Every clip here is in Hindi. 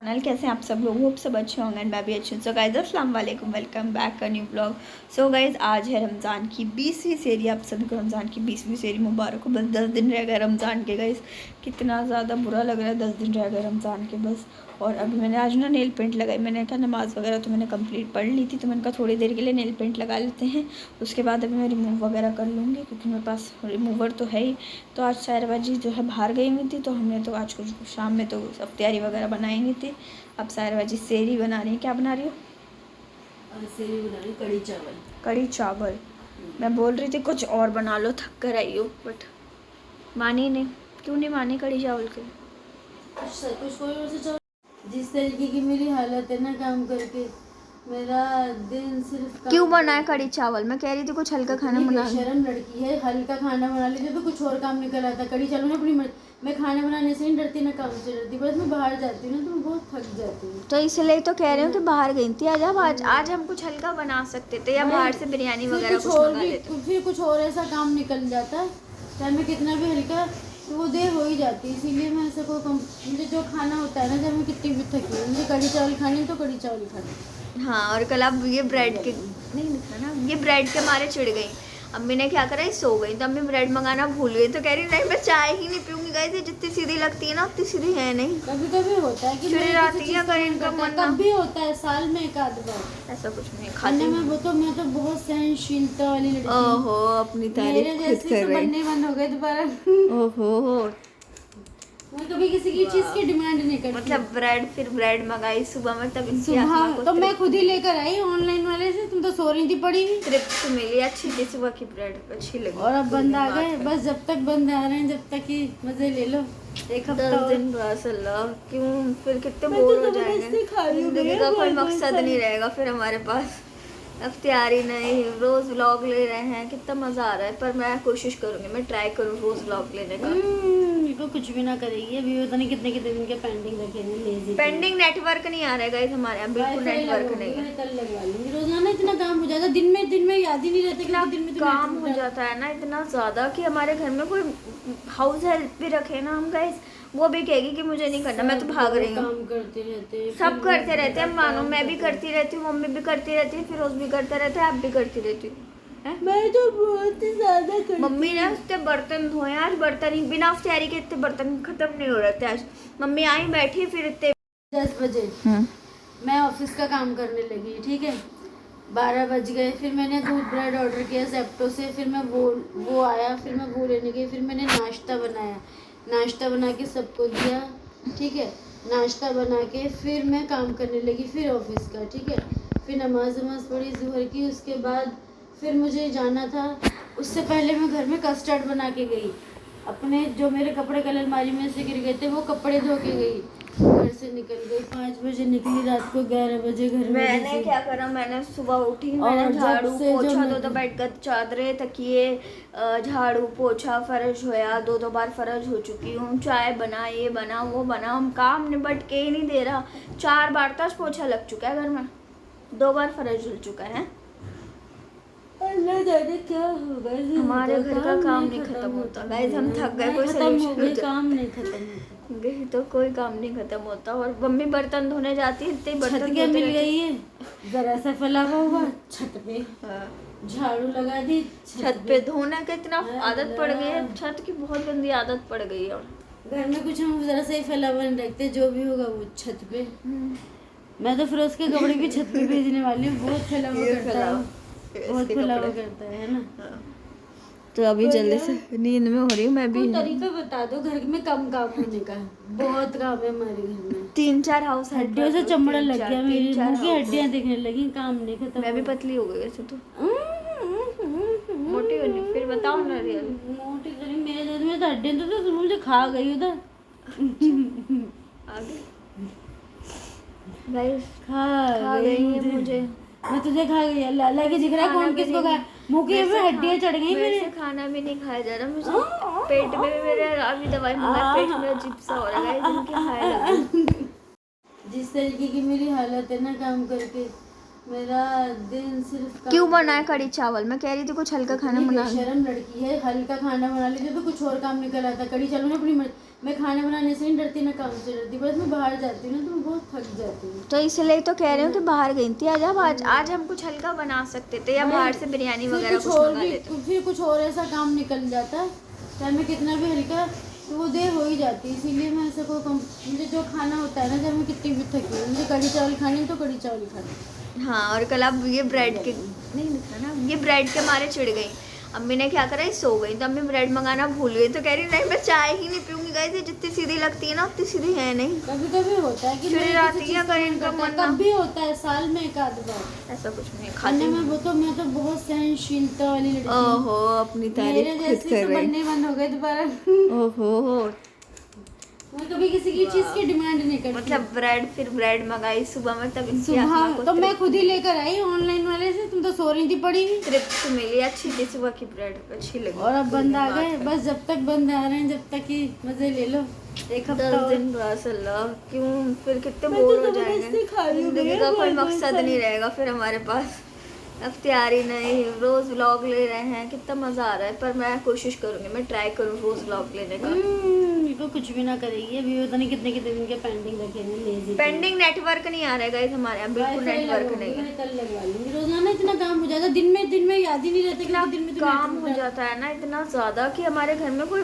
चैनल कैसे हैं आप सब लोग, होप सब अच्छे होंगे एंड मैं भी अच्छी हूँ। सो गाइज अस्सलाम वालेकुम, वेलकम बैक का न्यू ब्लॉग। सो गाइज आज है रमज़ान की 20वीं सेरी। आप सभी को रमज़ान की 20वीं सेरी मुबारक हो। बस 10 दिन रह गए रमज़ान के। गाइज कितना ज़्यादा बुरा लग रहा है, 10 दिन रह गए रमज़ान के बस। और अभी मैंने आज ना नेल पेंट लगाई। मैंने कहा नमाज़ वगैरह तो मैंने कंप्लीट पढ़ ली थी, तो मैंने कहा थोड़ी देर के लिए नेल पेंट लगा लेते हैं, उसके बाद अभी मैं रिमूव वगैरह कर लूँगी क्योंकि मेरे पास रिमूवर तो है ही। तो आज सायरबाजी जो है बाहर गई हुई थी, तो हमने तो आज कुछ शाम में तो अफ्तारी वगैरह बनाई नहीं थी। अब सायरबाजी सेरी बना रही है। क्या बना रही हो? सेरी बना रही, कड़ी चावल। कड़ी चावल। मैं बोल रही थी कुछ और बना लो, थक कर आई हो, बट मानी नहीं। क्यों नहीं मानी कड़ी चावल के? कुछ कोई और से चावल। जिस तरीके की मेरी हालत है ना काम करके, मेरा दिन सिर्फ काम। क्यों बनाए कड़ी चावल? मैं कह रही थी कुछ हल्का खाना बना लो। शर्म लड़की है, हल्का खाना बना लेती तो कुछ और काम निकल आता। कड़ी चावल में अपनी मैं खाना बनाने से नहीं डरती, ना काम से डरती, बस मैं बाहर जाती हूँ ना तो मैं बहुत थक जाती हूँ। तो इसलिए तो कह रही हूँ कि बाहर गई थी। आज हम कुछ हल्का बना सकते थे, या बाहर से बिरयानी वगैरह कुछ मंगा लेते। फिर कुछ और ऐसा काम निकल जाता है, चाहे मैं कितना भी हल्का, तो वो देर हो ही जाती है। इसीलिए मैं ऐसा मुझे जो खाना होता है ना, जब मैं कितनी भी थकी हूँ, मुझे कड़ी चावल खानी तो कड़ी चावल खानी। हाँ, और कल आप ये ब्रेड के नहीं लिखा ना, ये ब्रेड के मारे चिढ़ गई। अम्मी ने क्या करा, सो गई तो अम्मी ब्रेड मंगाना भूल गई, तो कह रही नहीं मैं चाय ही नहीं पीऊंगी। गाइस ये जितनी सीधी लगती है ना उतनी सीधी है नहीं। कभी कभी होता है कि चिढ़ जाती है, अगर इनका मन कभी होता है साल में एक आध बार। ऐसा कुछ नहीं खाती मैं तो बहुत सहनशीलता वाली लड़की। ओहो, अपनी तारीफ खुद कर रही। बनने बंद हो गए दोबारा। ओहो, मैं कभी किसी की चीज की डिमांड नहीं करती। मतलब ब्रेड मंगाई सुबह में, तब सुबह तो मैं खुद ही लेकर आई ऑनलाइन वाले से। तुम तो सो रही थी पड़ी हुई। ट्रिप्स मिली अच्छी थी, सुबह की ब्रेड अच्छी लगी। और अब बंद आ गए, बस जब तक बंद आ रहे हैं जब तक ही मजे ले लो। एक हफ्ता 10 दिन बस। अल्लाह, क्यों फिर कितने बोर हो जाएंगे। जिंदगी का कोई मकसद नहीं रहेगा फिर हमारे पास। अख्तियारी नहीं, रोज़ व्लॉग ले रहे हैं, कितना मज़ा आ रहा है। पर मैं कोशिश करूँगी, मैं ट्राई करूँ रोज़ व्लॉग लेने का। तो कुछ भी ना करेगी अभी, पता नहीं कितने कितने दिन के पेंडिंग रखे हैं। लेजी पेंडिंग नेटवर्क नहीं आ रहा है गाइस हमारे यहाँ, बिल्कुल नेटवर्क नहीं है। कल लगवा लूंगी। रोजाना इतना काम हो जाता है, दिन में याद ही नहीं रहता कि दिन में काम हो जाता है ना इतना ज़्यादा कि हमारे घर में कोई हाउस हेल्प भी रखे ना हम गाइस, वो भी कहेगी कि मुझे नहीं करना, मैं तो भाग रही हूँ। काम करते रहते हैं, सब करते रहते हैं, मानो मैं भी करती रहती हूँ, मम्मी भी करती रहती है, फिरोज भी करता रहता है, आप भी करती रहती हूँ। मैं तो बहुत ही ज्यादा करती। मम्मी ने इतने बर्तन धोए आज, बर्तन ही बिना अफ्तारी के इतने बर्तन खत्म नहीं हो रहे थे आज। मम्मी आई बैठी फिर इतने 10 बजे मैं ऑफिस का काम करने लगी, ठीक है। 12 बज गए, फिर मैंने दूध ब्रेड ऑर्डर किया जेप्टो से, फिर मैं वो आया, फिर मैं वो लेने गई, फिर मैंने नाश्ता बनाया, नाश्ता बना के सबको दिया, ठीक है। नाश्ता बना के फिर मैं काम करने लगी, फिर ऑफिस का, ठीक है। फिर नमाज पढ़ी ज़ुहर की, उसके बाद फिर मुझे जाना था। उससे पहले मैं घर में कस्टर्ड बना के गई। अपने जो मेरे कपड़े कल अलमारी में से गिर गए थे वो कपड़े धो के गई, घर से निकल गई। 5 बजे निकली, रात को 11 बजे घर में। मैंने क्या करा, मैंने सुबह उठी, मैंने झाड़ू पोछा, दो बेड का चादरें तकिए, झाड़ू पोछा, फर्श होया, 2 बार फर्श हो चुकी हूँ। चाय बना, ये बना, वो बना, हम काम निपट के ही नहीं दे रहा। 4 बार तक पोछा लग चुका है घर में, 2 बार फर्श धुल चुका है। अल्लाह जाने क्या होगा, हमारे घर का काम नहीं खत्म होता गाइस, हम थक गए। कोई सोल्यूशन काम नहीं खत्म होता, तो कोई काम नहीं खत्म होता। और मम्मी बर्तन धोने जाती है, इतने बर्तन क्या मिल गई है, जरा सा फैला हुआ छत पे झाड़ू लगा दी, छत पे धोने का इतना आदत पड़ गई है, छत की बहुत गंदी आदत पड़ गई है। घर में कुछ हम जरा सा ही फैला हुआ नहीं रखते, जो भी होगा वो छत पे। मैं तो फिरोज के कपड़े भी छत पे भेजने वाली हूँ, बहुत फैला हुआ करता है, बहुत फैला हुआ करता है ना। तो अभी जल्दी से नींद में हो रही हूँ मैं भी। तरीका बता दो घर में कम काम होने का। बहुत काम है हमारे घर में। 3-4 हाउस हड्डियों से चमड़ा लग गया, मेरी मुंह की हड्डियां दिखने लगी, काम नहीं खत्म। मैं भी पतली हो गई वैसे तो, मोटी होनी। फिर बताओ ना रियल मोटी करी मेरे दूध में तो हड्डियां तो मुझे खा गई उधर। आगे गाइस खा गई है मुझे। मैं तुझे खा गई। अल्लाह की दिख रहा है कौन किसको खाया। मुंह की हड्डियां चढ़ गई मेरे से। खाना भी नहीं खाया जा रहा मुझे, पेट में भी मेरे अभी दवाई मंगा, पेट में अजीब सा हो रहा है, खाया लगा। जिस तरीके की मेरी हालत है ना काम करके, मेरा दिन सिर्फ काम क्यों बनाए कड़ी चावल? मैं कह रही थी कुछ हल्का खाना बना। शर्म लड़की है, हल्का खाना बना लेती तो कुछ और काम निकल आता। कड़ी चावल में अपनी मैं खाना बनाने से नहीं डरती, ना काम से डरती, बस मैं बाहर जाती हूँ ना तो मैं बहुत थक जाती हूँ। तो इसलिए तो कह रही हूँ कि बाहर गई थी आज हम कुछ हल्का बना सकते थे, या बाहर से बिरयानी वगैरह कुछ मंगा लेते। फिर कुछ और ऐसा काम निकल जाता, चाहे मैं कितना भी हल्का, तो वो देर हो ही जाती। इसीलिए मैं ऐसा मुझे जो खाना होता है ना, जब मैं कितनी भी थकी हूँ, मुझे कड़ी चावल खानी है तो कड़ी चावल खानी। हाँ, और कल आप ये ब्रेड के नहीं दिख रहा ना, ये ब्रेड के मारे चिढ़ गई। अम्मी ने क्या करा, सो गई तो अम्मी ब्रेड मंगाना भूल गई, तो कह रही नहीं मैं चाय ही नहीं पीऊंगी। गाइस ये जितनी सीधी लगती है ना उतनी सीधी है नहीं। कभी कभी होता है कि चिढ़ जाती है, अगर इनका मन कभी होता है साल में एक आध बार, ऐसा कुछ नहीं खाने में। मैं तो बहुत सहनशीलता वाली लड़की। ओहो, अपनी तारीफ खुद कर रही। बनने बंद हो गए दोबारा। ओहो, मैं कभी किसी की चीज की डिमांड नहीं करती। मतलब ब्रेड मंगाई सुबह में, तब सुबह तो मैं खुद ही लेकर आई ऑनलाइन वाले से। तुम तो सो रही थी पड़ी हुई। तृप्त मिली, अच्छी थी सुबह की ब्रेड, अच्छी लगी। और अब बंद आ गए, बस जब तक बंद आ रहे हैं जब तक ही मजे ले लो। एक हफ्ता 10 दिन बस। अल्लाह, क्यों फिर कितने बोर हो जाएंगे। जिंदगी का कोई मकसद नहीं रहेगा फिर हमारे पास, अख्तियारी नहीं। रोज व्लॉग ले रहे हैं, कितना मजा आ रहा है। पर मैं कोशिश करूंगी, मैं ट्राई करूँ रोज व्लॉग लेने का। तो कुछ भी ना करेगी अभी, पता नहीं कितने कितने दिन के पेंडिंग रखे हैं। लेजी पेंडिंग नेटवर्क नहीं आ रहा है गाइस हमारे यहाँ, बिल्कुल नेटवर्क नहीं है। कल लगवा लूंगी। रोजाना इतना काम हो जाता है, दिन में याद ही नहीं रहता कि दिन में काम हो जाता है ना इतना ज्यादा कि हमारे घर में कोई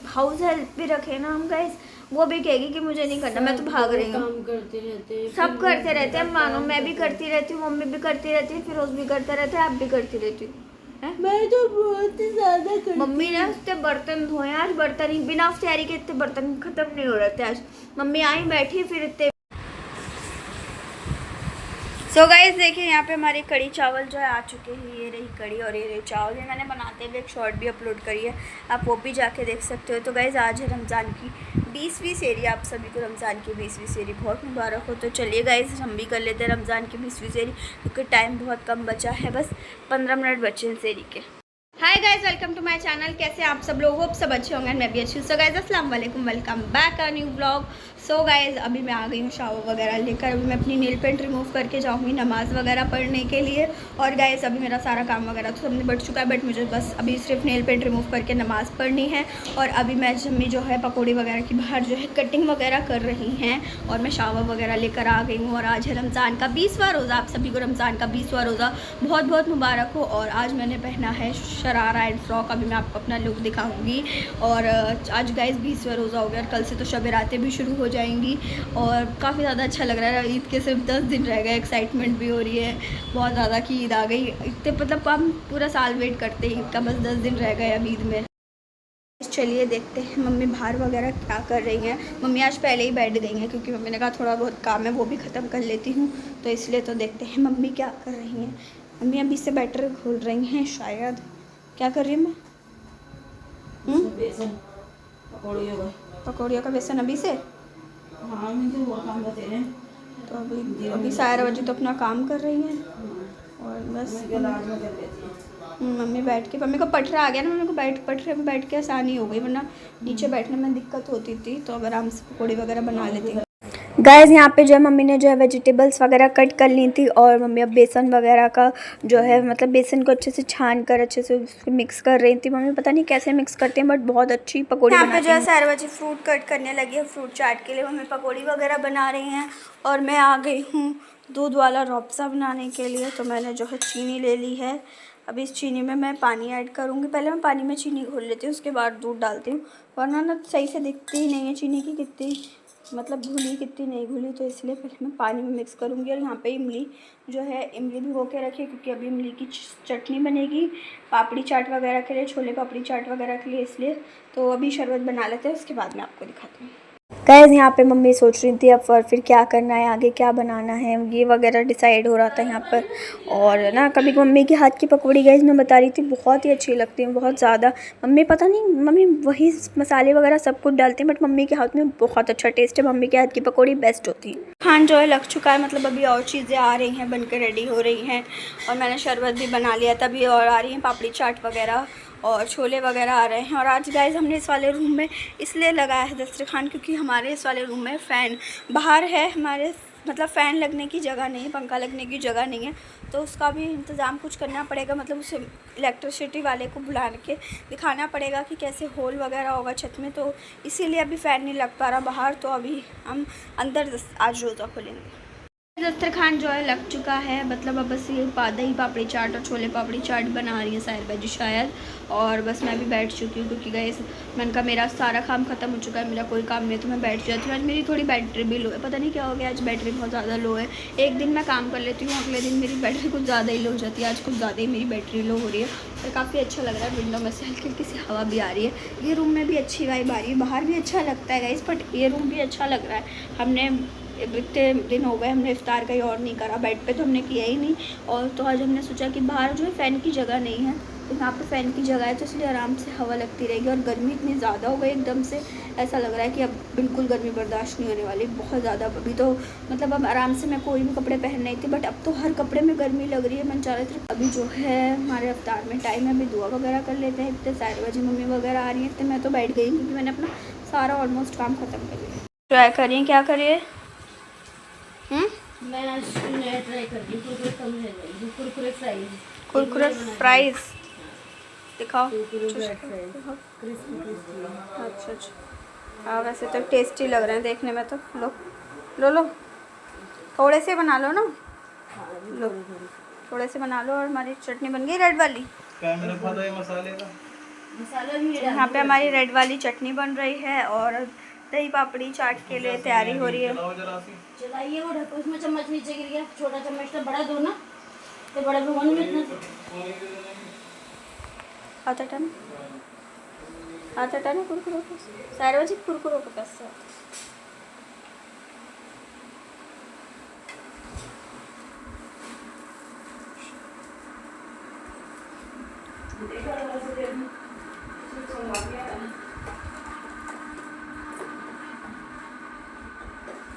हाउस हेल्प भी रखे ना हम गाइस, वो भी कहेगी कि मुझे नहीं करना, मैं तो भाग रही हूँ। काम करते रहते हैं, सब करते रहते हैं, मानो मैं भी करती रहती हूँ, मम्मी भी करती रहती है, फिरोज भी करता रहता है, आप भी करती रहती हूँ। मैं तो बहुत ही ज्यादा करती। मम्मी ने उससे बर्तन धोए, आज बर्तन ही बिना तैयारी के इतने बर्तन खत्म नहीं हो रहे थे। आज मम्मी आई बैठी फिर इतने। सो गाइस देखिए यहाँ पे हमारी कड़ी चावल जो है आ चुके हैं। ये रही कड़ी और ये रही चावल। ये मैंने बनाते हुए एक शॉर्ट भी अपलोड करी है, आप वो भी जाके देख सकते हो। तो गाइस आज है रमज़ान की 20वीं सेरी, आप सभी को रमज़ान की 20वीं सेरी बहुत मुबारक हो। तो चलिए गाइस हम भी कर लेते हैं रमज़ान की 20वीं सेरी, क्योंकि टाइम बहुत कम बचा है, बस 15 मिनट बचे हैं सेरी के। Hi guys, welcome to my channel. कैसे आप सब लोग? होप सब अच्छे होंगे, मैं भी अच्छी हूँ। सो गाइस अस्सलाम वालेकुम, welcome back a new blog. So guys अभी मैं आ गई हूँ शावर वगैरह लेकर। अभी मैं अपनी नेल पेंट रिमूव करके जाऊँगी नमाज़ वगैरह पढ़ने के लिए। और गाइस अभी मेरा सारा काम वगैरह तो सबने बढ़ चुका है, बट मुझे बस अभी सिर्फ नेल पेंट रिमूव करके नमाज़ पढ़नी है। और अभी मैं जम्मी जो है पकौड़ी वगैरह की बाहर जो है कटिंग वगैरह कर रही हैं, और मैं शावर वगैरह लेकर आ गई हूँ। और आज है रमज़ान का 20वां रोज़ा, आप सभी को रमज़ान का 20वां रोज़ा बहुत बहुत मुबारक हो। और आज मैंने पहना है शरारा एंड फ्रॉक, अभी मैं आपको अपना लुक दिखाऊंगी। और आज गाइस 20वां रोज़ा हो गया, और कल से तो शब रातें भी शुरू हो जाएंगी। और काफ़ी ज़्यादा अच्छा लग रहा है। ईद के सिर्फ 10 दिन रह गए, एक्साइटमेंट भी हो रही है बहुत ज़्यादा कि ईद आ गई। इतने मतलब हम पूरा साल वेट करते हैं ईद का, बस 10 दिन रह गए अब ईद में। चलिए देखते हैं मम्मी बाहर वगैरह क्या कर रही हैं। मम्मी आज पहले ही बैठ गई हैं, क्योंकि मम्मी ने कहा थोड़ा बहुत काम है वो भी ख़त्म कर लेती हूँ, तो इसलिए। तो देखते हैं मम्मी क्या कर रही हैं। मम्मी अभी से बैटर घोल रही हैं शायद। क्या कर रही हूँ मैं? पकौड़ियों का बेसन अभी से? हाँ, मुझे वो काम बते हैं। तो अभी सारा बजे तो अपना काम कर रही हैं, और बस मम्मी बैठ के, मम्मी को पटरा आ गया ना, मम्मी को पटरे पे बैठ के आसानी हो गई, वरना नीचे बैठने में दिक्कत होती थी। तो अब आराम से पकौड़ी वगैरह बना लेती। गाइस यहाँ पे जो है मम्मी ने जो है वेजिटेबल्स वगैरह कट कर ली थी, और मम्मी अब बेसन वगैरह का जो है मतलब बेसन को अच्छे से छान कर अच्छे से उसको मिक्स कर रही थी। मम्मी पता नहीं कैसे मिक्स करते हैं, बट बहुत अच्छी पकौड़ी बनाती हैं। यहाँ पे जो है सारे बच्चे फ्रूट कट करने लगी है, फ्रूट चाट के लिए मम्मी पकौड़ी वगैरह बना रही हैं। और मैं आ गई हूँ दूध वाला रूअफ़ज़ा बनाने के लिए। तो मैंने जो है चीनी ले ली है, अब इस चीनी में मैं पानी ऐड करूँगी। पहले मैं पानी में चीनी घोल लेती हूँ, उसके बाद दूध डालती हूँ, वरना ना सही से दिखती ही नहीं है चीनी की कितनी मतलब घुली कितनी नहीं घुली। तो इसलिए पहले मैं पानी में मिक्स करूँगी। और यहाँ पे इमली जो है, इमली भिगो के रखी, क्योंकि अभी इमली की चटनी बनेगी पापड़ी चाट वगैरह के लिए, छोले पापड़ी चाट वगैरह के लिए, इसलिए। तो अभी शरबत बना लेते हैं, उसके बाद मैं आपको दिखाती हूँ। गाइस यहाँ पे मम्मी सोच रही थी अब फिर क्या करना है, आगे क्या बनाना है, ये वगैरह डिसाइड हो रहा था यहाँ पर। और ना कभी मम्मी के हाथ की पकौड़ी गाइस मैं बता रही थी बहुत ही अच्छी लगती है, बहुत ज़्यादा। मम्मी पता नहीं, मम्मी वही मसाले वगैरह सब कुछ डालती हैं, बट मम्मी के हाथ में बहुत अच्छा टेस्ट है। मम्मी के हाथ की पकौड़ी बेस्ट होती है। खान जो है लग चुका है, मतलब अभी और चीज़ें आ रही हैं, बन के रेडी हो रही हैं। और मैंने शरबत भी बना लिया, तभी और आ रही हैं पापड़ी चाट वगैरह और छोले वगैरह आ रहे हैं। और आज गाइस हमने इस वाले रूम में इसलिए लगाया है दस्तरखान, क्योंकि हमारे इस वाले रूम में फ़ैन बाहर है, हमारे मतलब फ़ैन लगने की जगह नहीं है, पंखा लगने की जगह नहीं है, तो उसका भी इंतज़ाम कुछ करना पड़ेगा। मतलब उसे इलेक्ट्रिसिटी वाले को बुला के दिखाना पड़ेगा कि कैसे होल वगैरह होगा छत में, तो इसीलिए अभी फ़ैन नहीं लग पा रहा बाहर। तो अभी हम अंदर आज रोज़ा खोलेंगे। दस्तरखान जो है लग चुका है, मतलब अब बस ये दही पापड़ी चाट और छोले पापड़ी चाट बना रही है साहिर बाजी शायद, और बस मैं भी बैठ चुकी हूँ क्योंकि गाइस मैंने कहा मेरा सारा काम ख़त्म हो चुका है, मेरा कोई काम नहीं है, तो मैं बैठ जाती हूँ। आज मेरी थोड़ी बैटरी भी लो है, पता नहीं क्या हो गया, आज बैटरी बहुत ज़्यादा लो है। एक दिन मैं काम कर लेती हूँ, अगले दिन मेरी बैटरी कुछ ज़्यादा ही लो हो जाती है। आज कुछ ज़्यादा ही मेरी बैटरी लो हो रही है, और काफ़ी अच्छा लग रहा है। विंडो में से हल्की हल्की सी हवा भी आ रही है, ये रूम में भी अच्छी वाइब आ रही है, बाहर भी अच्छा लगता है गाइस, बट ये रूम भी अच्छा लग रहा है। हमने इतने दिन हो गए हमने इफ्तार कहीं और नहीं करा, बेड पे तो हमने किया ही नहीं, और तो आज हमने सोचा कि बाहर जो है फ़ैन की जगह नहीं है, तो यहाँ पे फ़ैन की जगह है, तो इसलिए आराम से हवा लगती रहेगी। और गर्मी इतनी ज़्यादा हो गई एकदम से, ऐसा लग रहा है कि अब बिल्कुल गर्मी बर्दाश्त नहीं होने वाली, बहुत ज़्यादा। अभी तो मतलब अब आराम से मैं कोई भी कपड़े पहन नहीं थी, बट अब तो हर कपड़े में गर्मी लग रही है। मैं चाह रही थी अभी जो है हमारे इफ्तार में टाइम है, अभी दुआ वगैरह कर लेते हैं। इतने सारे बजे मम्मी वगैरह आ रही है, इतने मैं तो बैठ गई क्योंकि मैंने अपना सारा ऑलमोस्ट काम ख़त्म कर लिया। ट्राई करिए, क्या करिए? मैं आज नया ट्राई कर रही हूँ, कुरकुरे कम है, कुरकुरे फ्राइज। कुरकुरे फ्राइज दिखाओ। अच्छा अच्छा, हाँ वैसे तो टेस्टी लग रहे हैं देखने में तो। लो लो लो, थोड़े से बना लो ना, लो थोड़े से बना लो। और हमारी चटनी बन गई रेड वाली, यहाँ पे हमारी रेड वाली चटनी बन रही है, और दही पापड़ी चाट के लिए तैयारी हो रही है। चलाइए वो ढक्कन, उसमें चम्मच नीचे गिर गया, छोटा चम्मच तो बड़ा दो ना, तो बड़े भगवान में इतना आता टन कुरकुरो को सारे बजे कुरकुरो को पास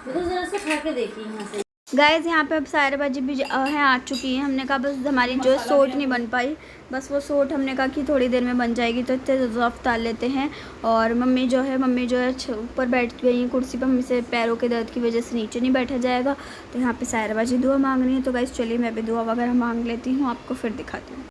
तो जरा सा खा के देखिए यहाँ से। गाइस यहाँ पे अब सारे बाजी भी हैं आ चुकी हैं। हमने कहा बस हमारी जो सोट नहीं बन पाई, बस वो सोट हमने कहा कि थोड़ी देर में बन जाएगी, तो इतने ज़फ़ डाल लेते हैं। और मम्मी जो है ऊपर बैठ गई हैं कुर्सी पर, मम्मी से पैरों के दर्द की वजह से नीचे नहीं बैठा जाएगा, तो यहाँ पे सारे बाजी दुआ मांग रही है। तो गाइस चलिए मैं भी दुआ वगैरह मांग लेती हूँ, आपको फिर दिखाती हूँ।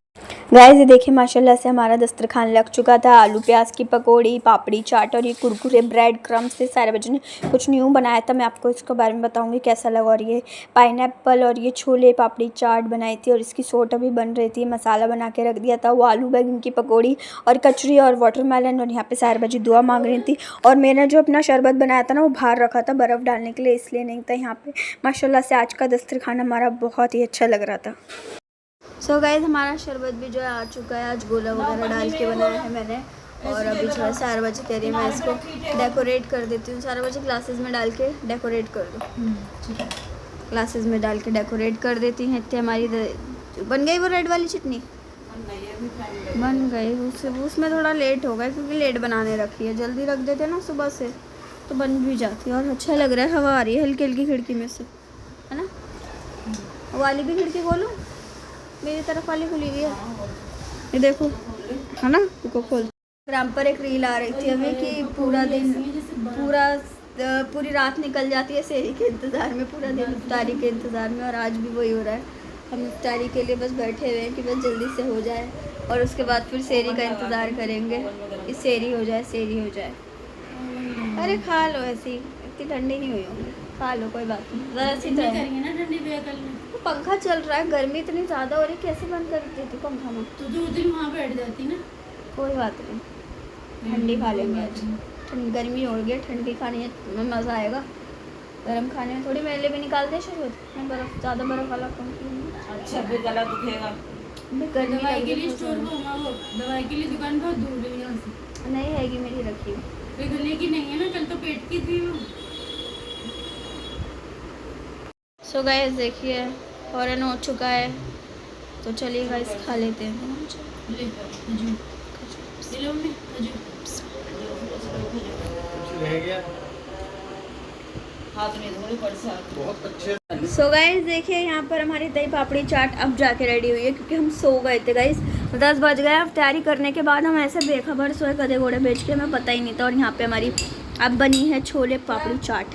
गाइस ये देखिए माशाल्लाह से हमारा दस्तरखान लग चुका था। आलू प्याज की पकौड़ी, पापड़ी चाट और ये कुरकुरे ब्रेड क्रम्स से सारे बच्चों ने कुछ न्यू बनाया था। मैं आपको इसके बारे में बताऊंगी कैसा लगा। और ये पाइनएप्पल और ये छोले पापड़ी चाट बनाई थी, और इसकी सोट अभी बन रही थी, मसाला बना के रख दिया था। वो आलू बैगन की पकौड़ी और कचरी और वाटरमेलन, और यहाँ पे सारे बच्चे दुआ मांग रही थी। और मैंने जो अपना शरबत बनाया था ना, वो बाहर रखा था बर्फ़ डालने के लिए, इसलिए नहीं था यहाँ पर। माशाल्लाह से आज का दस्तरखान हमारा बहुत ही अच्छा लग रहा था। सो गाइस हमारा शरबत भी जो है आ चुका है। आज गोला वगैरह डाल के बनाया है मैंने, और अभी जो है सारे बच्चे कह रही है मैं इसको डेकोरेट कर देती हूँ। सारे बच्चे ग्लासेस में डाल के डेकोरेट कर दो, ग्लासेस में डाल के डेकोरेट कर देती हैं। इतनी हमारी बन गई वो रेड वाली चटनी, बन गई। उसमें थोड़ा लेट हो गया क्योंकि लेट बनाने रखी है, जल्दी रख देते ना सुबह से तो बन भी जाती है। और अच्छा लग रहा है, हवा आ रही है हल्की हल्की खिड़की में से, है ना। वाली भी खिड़की खोलो, मेरी तरफ वाली खुली हुई है, ये देखो, है ना, इसको खोल। इंस्टाग्राम पर एक रील आ रही थी हमें कि पूरा दिन पूरी रात निकल जाती है सेहरी के इंतज़ार में, पूरा दिन इफ्तारी के इंतज़ार में, और आज भी वही हो रहा है। हम इफ्तारी के लिए बस बैठे हुए हैं कि बस जल्दी से हो जाए, और उसके बाद फिर सेहरी का इंतज़ार करेंगे कि सेहरी हो जाए, सेहरी हो जाए। अरे खा लो, ऐसी इतनी ठंडी नहीं हुई होगी, खा लो कोई बात नहीं। ज़रा सी तो पंखा चल रहा है, गर्मी इतनी ज़्यादा हो रही, कैसे बंद कर देती पंखा में? तो 2 दिन वहाँ बैठ जाती ना। कोई बात नहीं, ठंडी खा लेंगे आज। ठंडी गर्मी हो गई, ठंडी खाने में मज़ा आएगा, गर्म खाने में थोड़ी। मेरे लिए भी निकाल दे शरबत, मैं बर्फ़ ज़्यादा बर्फ़ वाला कौन पीऊँगी। अच्छा फिर गला दुखेगा। दवाई के लिए स्टोर वो दवाई के लिए दुकान बहुत दूर है यहाँ से। नहीं हैगी मेरी रखी हुई, फिर गले की नहीं है ना, कल तो पेट की थी वो। सो गाइस देखिए फ़ौरन हो चुका है, तो चलिए गाइस खा लेते हैं। सो गाइस देखिए यहाँ पर हमारी दही पापड़ी चाट अब जाके रेडी हुई है, क्योंकि हम सो गए थे गाइस, 10 बज गए। अब तैयारी करने के बाद हम ऐसे बेखबर सोए, गधे घोड़े बेच के हमें पता ही नहीं था। और यहाँ पे हमारी अब बनी है छोले पापड़ी चाट।